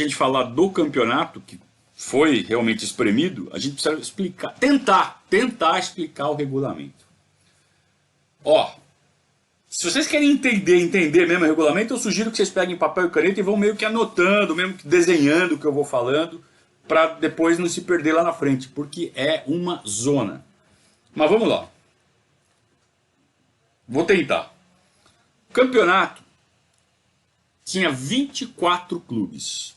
a gente falar do campeonato, que foi realmente espremido, a gente precisa explicar, tentar explicar o regulamento. Ó, se vocês querem entender mesmo o regulamento, eu sugiro que vocês peguem papel e caneta e vão meio que anotando, mesmo que desenhando o que eu vou falando, para depois não se perder lá na frente, porque é uma zona. Mas vamos lá. Vou tentar. O campeonato tinha 24 clubes.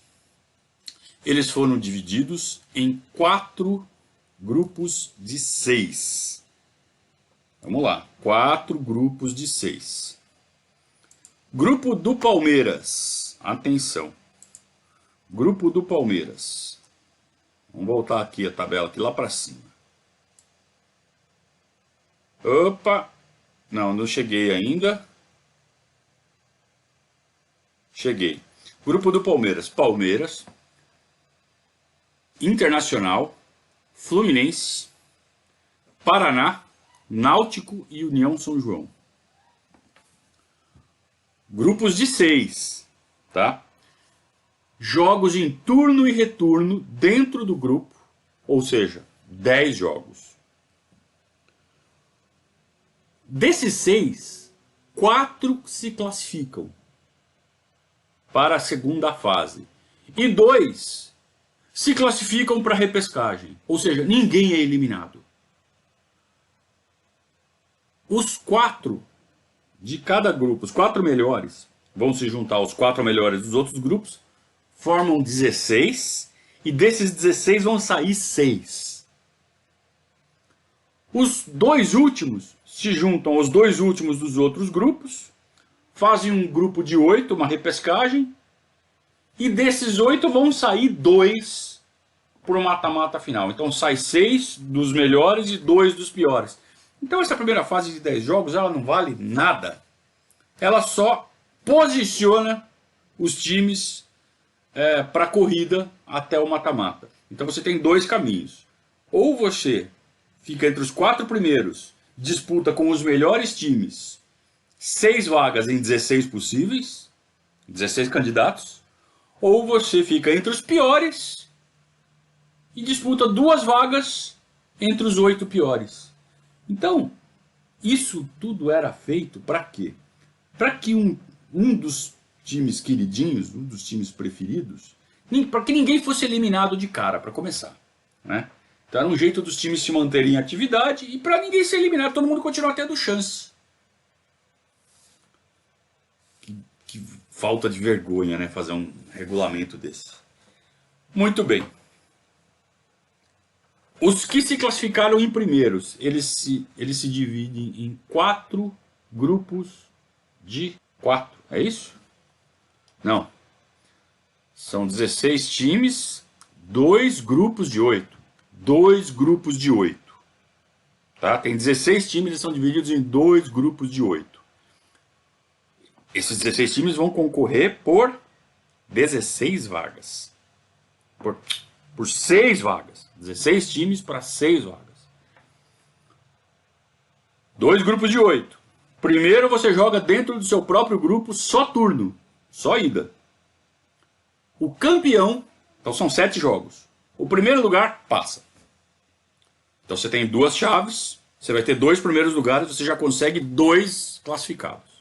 Eles foram divididos em 4 grupos de 6. Vamos lá, 4 grupos de 6. Grupo do Palmeiras, atenção. Grupo do Palmeiras. Vamos voltar aqui a tabela, aqui lá para cima. Opa, não cheguei ainda. Cheguei. Grupo do Palmeiras, Palmeiras, Internacional, Fluminense, Paraná, Náutico e União São João. Grupos de 6, tá? Jogos em turno e retorno dentro do grupo, ou seja, 10 jogos. Desses 6, 4 se classificam para a segunda fase e 2 se classificam para a repescagem, ou seja, ninguém é eliminado. Os 4 de cada grupo, os 4 melhores, vão se juntar aos 4 melhores dos outros grupos, formam 16, e desses 16 vão sair 6. Os 2 últimos se juntam aos 2 últimos dos outros grupos, fazem um grupo de 8, uma repescagem, e desses 8 vão sair 2 por mata-mata final. Então sai 6 dos melhores e 2 dos piores. Então essa primeira fase de 10 jogos, ela não vale nada. Ela só posiciona os times para a corrida até o mata-mata. Então você tem 2 caminhos. Ou você fica entre os 4 primeiros, disputa com os melhores times 6 vagas em 16 possíveis, 16 candidatos, ou você fica entre os piores e disputa 2 vagas entre os 8 piores. Então, isso tudo era feito para quê? Para que um dos times queridinhos, um dos times preferidos, para que ninguém fosse eliminado de cara, para começar, né? Então era um jeito dos times se manterem em atividade e para ninguém ser eliminado, todo mundo continuar tendo chance. Que falta de vergonha, né? Fazer um regulamento desse. Muito bem. Os que se classificaram em primeiros, eles se dividem em 4 grupos de 4. É isso? Não. São 16 times, 2 grupos de 8. 2 grupos de 8. Tá? Tem 16 times, eles são divididos em 2 grupos de 8. Esses 16 times vão concorrer por 16 vagas. Por 6 vagas. 16 times para 6 vagas. 2 grupos de 8. Primeiro você joga dentro do seu próprio grupo só turno. Só ida. O campeão, então são 7 jogos. O primeiro lugar passa. Então você tem 2 chaves. Você vai ter 2 primeiros lugares. Você já consegue 2 classificados.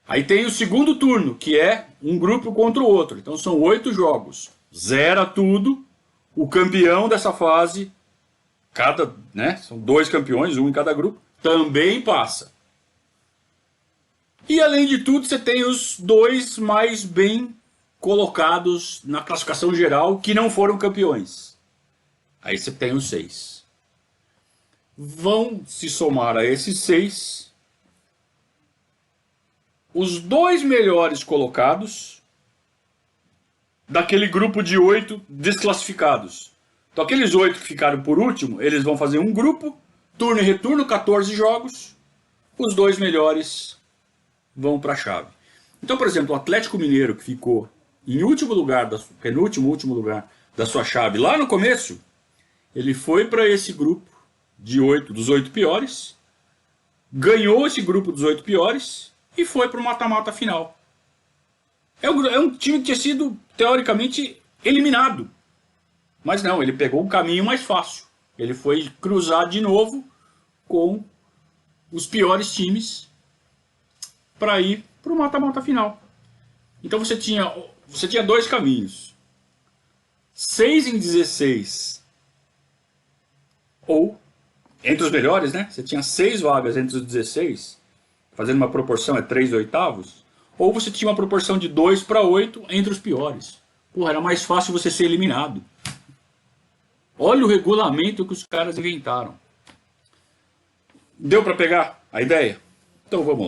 Aí tem o segundo turno, que é um grupo contra o outro. Então são 8 jogos. Zera tudo. O campeão dessa fase, são 2 campeões, um em cada grupo, também passa. E além de tudo, você tem os 2 mais bem colocados na classificação geral que não foram campeões. Aí você tem os 6. Vão se somar a esses 6 os 2 melhores colocados daquele grupo de 8 desclassificados. Então aqueles 8 que ficaram por último, eles vão fazer um grupo, turno e retorno, 14 jogos. Os 2 melhores vão para a chave. Então, por exemplo, o Atlético Mineiro, que ficou em último lugar, último lugar da sua chave lá no começo, ele foi para esse grupo de 8, dos 8 piores, ganhou esse grupo dos 8 piores e foi para o mata-mata final. É um time que tinha sido, teoricamente, eliminado. Mas não, ele pegou o caminho mais fácil. Ele foi cruzar de novo com os piores times para ir para o mata-mata final. Então você tinha dois caminhos. 6 em 16. Ou, entre os melhores, né? Você tinha 6 vagas entre os 16, fazendo uma proporção é 3 oitavos. Ou você tinha uma proporção de 2 para 8 entre os piores. Porra, era mais fácil você ser eliminado. Olha o regulamento que os caras inventaram. Deu para pegar a ideia? Então vamos lá.